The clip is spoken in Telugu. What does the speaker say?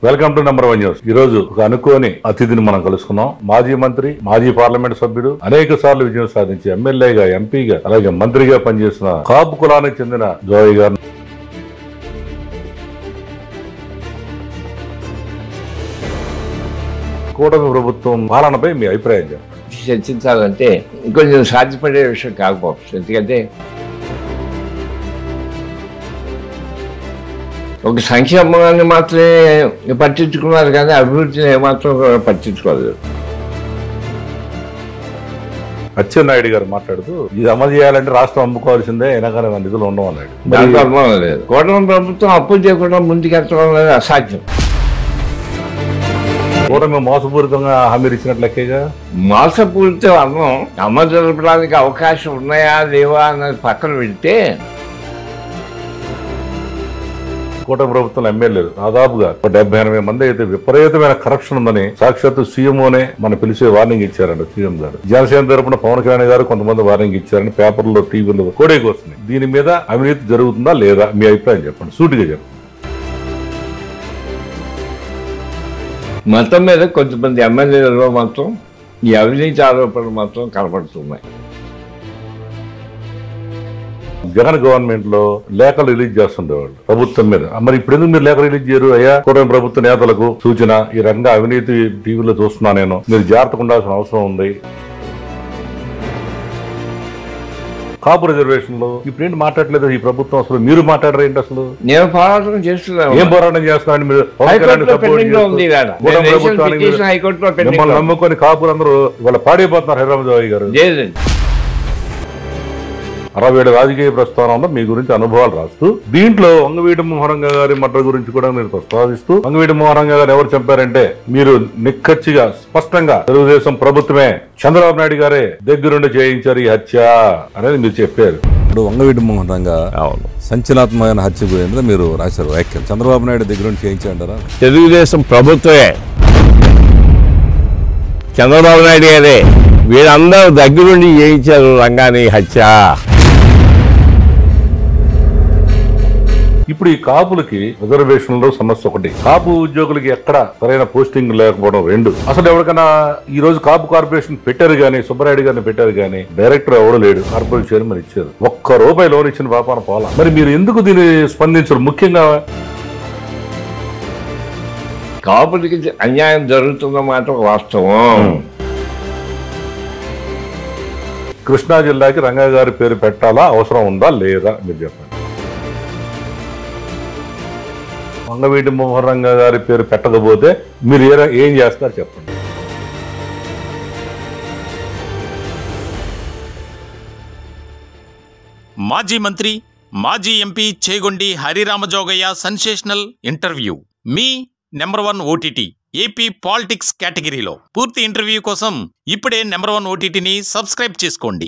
Welcome to number 1 news. ఈ రోజు ఒక అనుకోని అతిథిని మనం కలుసుకున్నాం. మాజీ మంత్రి, మాజీ పార్లమెంట్ సభ్యుడు, అనేక సార్లు విజయం సాధించి ఎమ్మెల్యేగా, ఎంపీగా, అలాగే మంత్రిగా పనిచేసిన కాపు కులానికి చెందిన జోయ్ గారు. కూటమి ప్రభుత్వం పాలనపై మీ అభిప్రాయం చెప్పండి. చర్చించాలంటే ఇంకొంచెం సాధ్యపడే విషయం కాకపోవచ్చు. ఎందుకంటే ఒక సంక్షేమాన్ని మాత్రమే పట్టించుకున్నారు కానీ అభివృద్ధిని ఏమాత్రం పట్టించుకోలేదు. అచ్చెన్నాయుడు గారు మాట్లాడుతూ ఇది అమలు చేయాలంటే రాష్ట్రం అమ్ముకోవాల్సిందే, వెనకాల నిధులు ఉండవు అన్నాడు. దాంట్లో అనుమానం లేదు. కూటమి ప్రభుత్వం అప్పులు చేయకుండా ముందుకెత్తడం అనేది అసాధ్యం. కూటమి మోసపూరితంగా హామీలు ఇచ్చినట్లెక్కేగా. మోసపూరితం అమలు జరపడానికి అవకాశం ఉన్నాయా లేవా అన్నది పక్కన పెడితే, కూటమి ప్రభుత్వం ఎమ్మెల్యేలు దాదాపుగా 70-80 మంది అయితే విపరీతమైన కరప్షన్ ఉందని సాక్షాత్తు సీఎంఓనే మన పిలిచే వార్నింగ్ ఇచ్చారంట సీఎం గారు. జనసేన తరపున పవన్ కళ్యాణ్ గారు కొంతమంది వార్నింగ్ ఇచ్చారని పేపర్లో, టీవీలో కోడేకి వస్తుంది. దీని మీద అవినీతి జరుగుతుందా లేదా మీ అభిప్రాయం చెప్పండి, సూటిగా చెప్పండి. మొత్తం మీద కొంతమంది ఎమ్మెల్యేలలో మాత్రం ఈ అవినీతి ఆరోపణలు మాత్రం కనబడుతున్నాయి. జగన్ గవర్నమెంట్ లో లేఖలు రిలీజ్ చేస్తుండేవాళ్ళు ప్రభుత్వం మీద. మరి ఇప్పుడు ఎందుకు మీరు లేఖ రిలీజ్ చేయరు? అయ్యా, కూటమి ప్రభుత్వ నేతలకు సూచన, ఈ రంగా అవినీతి టీవీలో చూస్తున్నా నేను, మీరు జాగ్రత్తగా ఉండాల్సిన అవసరం ఉంది. కాపు రిజర్వేషన్ లో ఇప్పుడేంటి మాట్లాడలేదు ఈ ప్రభుత్వం? అసలు మీరు మాట్లాడరేంటి? అసలు నేను పోరాటం చేస్తున్నాను. ఏం పోరాటం చేస్తున్నాను? మీరు మిమ్మల్ని నమ్ముకొని కాపులందరూ ఇవాళ పాడైపోతున్నారు. హైదరాబాద్ గారు 67 రాజకీయ ప్రస్థానంలో మీ గురించి అనుభవాలు రాస్తూ, దీంట్లో వంగవీటి మోహనంగా గారి మర్డర్ గురించి కూడా మీరు ప్రస్తావిస్తూ, వంగవీటి మోహనంగా గారు ఎవరు చంపారంటే మీరు నిక్కచ్చిగా స్పష్టంగా తెలుగుదేశం ప్రభుత్వమే, చంద్రబాబు నాయుడు గారే దగ్గరుండి చేయించారు ఈ హత్య అనేది మీరు చెప్పారు. ఇప్పుడు వంగవీటి మోహనంగా సంచలనాత్మకమైన హత్య గురించి మీరు రాశారు వ్యాఖ్యలు. చంద్రబాబు నాయుడు దగ్గరుండి చేయించారంటారా? తెలుగుదేశం ప్రభుత్వమే, చంద్రబాబు నాయుడు గారే వీళ్ళందరూ దగ్గరుండి చేయించారు రంగాని హత్య. ఇప్పుడు ఈ కాపులకి రిజర్వేషన్ లో సమస్య ఒకటి, కాపు ఉద్యోగులకి ఎక్కడ సరైన పోస్టింగ్ లేకపోవడం 2. అసలు ఎవరికైనా ఈ రోజు కాపు కార్పొరేషన్ పెట్టారు గానీ, సుబ్బరాయుడు గారిని పెట్టారు గానీ డైరెక్టర్ ఎవడు లేడు. కార్పొరేట్ చైర్మన్ ఇచ్చారు, ₹1 లోన్ ఇచ్చిన పాపాన పోలా. మరి మీరు ఎందుకు దీన్ని స్పందించరు? ముఖ్యంగా కాపులకి అన్యాయం జరుగుతున్నమాట వాస్తవం. కృష్ణా జిల్లాకి రంగా గారి పేరు పెట్టాలా, అవసరం ఉందా లేదా మీరు చెప్పండి. వంగవీటి మోహనంగా గారి పేరు పెట్టకపోతే మీరు ఏం చేస్తారు చెప్పండి. మాజీ మంత్రి, మాజీ MP Chegondi Harirama Jogaiah sensational interview మీ నంబర్ 1 ఓటీటీ ఏపీ పాలిటిక్స్ కేటగిరీలో. పూర్తి ఇంటర్వ్యూ కోసం ఇప్పుడే నంబర్ 1 ఓటీటీని సబ్స్క్రైబ్ చేసుకోండి.